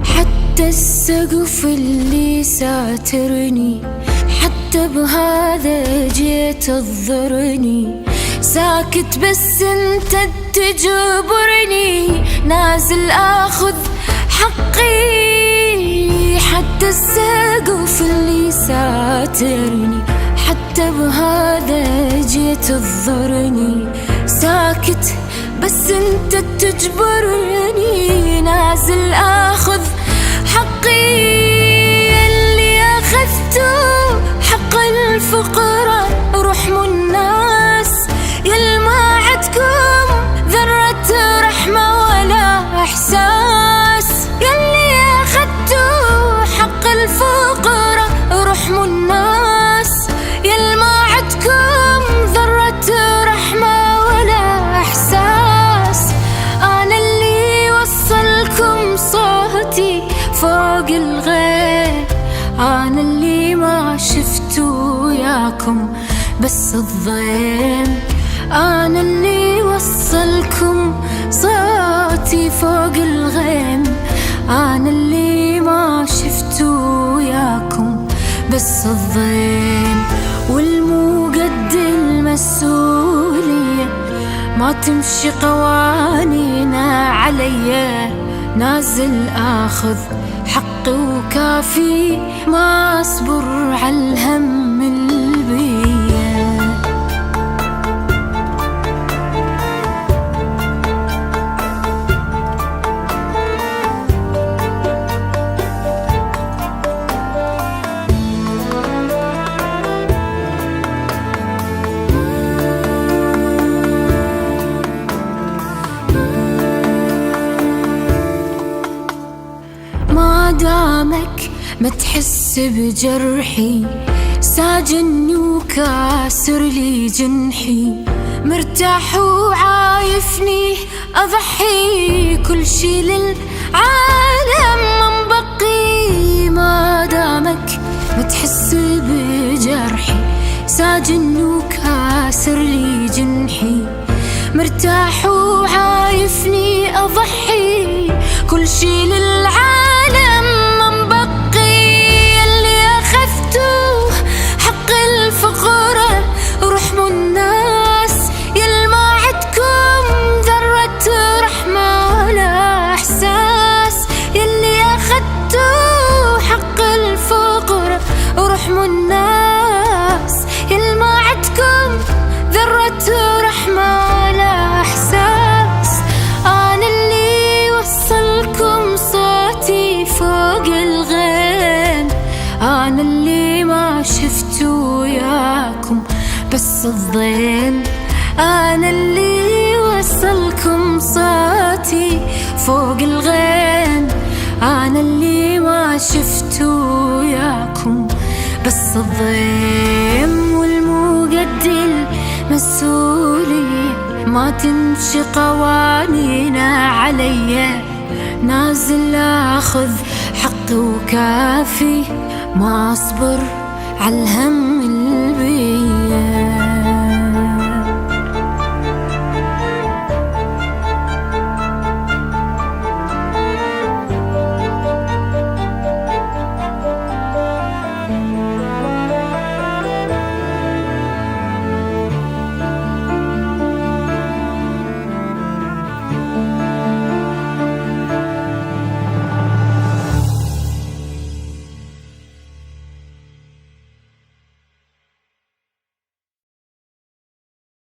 حتى السقف اللي ساترني، حتى بهذا جيت تضرني. ساكت بس انت تجبرني، نازل اخذ حقي. حتى السقف اللي ساترني، حتى بهذا جيت تضرني. ساكت بس انت تجبرني، نازل اخذ حقي. اللي اخذته حق الفقراء رحموا الناس، يل ما عدكم ذرة رحمة ولا احساس. يلي اخذته حق الفقراء رحموا الناس، يل ما عدكم ذرة رحمة ولا احساس. انا اللي وصلكم صوتي فوق الغيب، أنا اللي ما شفتو وياكم بس الضيم. أنا اللي وصلكم صوتي فوق الغيم، أنا اللي ما شفتو وياكم بس الضيم. والمو قد المسؤولية، ما تمشي قوانينا عليا. نازل آخذ حقي وكافي، ما أصبر على الهم البيا. ما دامك ما تحس بجرحي، ساجني وكاسر لي جنحي. مرتاح وعايفني أضحي، كل شي للعالم منبقي. ما دامك ما تحس بجرحي، ساجني وكاسر لي جنحي. مرتاح وعايفني أضحي، كل شي للعالم منبقي. اللي أخذته حق الفقراء رحموا الناس، يل ما عدكم ذرة رحمة ولا إحساس. يلي أخذته حق الفقراء رحموا الناس، يل ما عدكم ذرة رحمة ولا إحساس. أنا اللي وصلكم صوتي فوق الغيم، أنا اللي ما شفتو وياكم بس الضيم. أنا اللي وصلكم صوتي فوق الغيم، أنا اللي ما شفتو وياكم بس الضيم. والمو قد المسؤولية، ما تمشي قوانينا عليا. نازل اخذ حقي وكافي، ما اصبر على الهم البيت.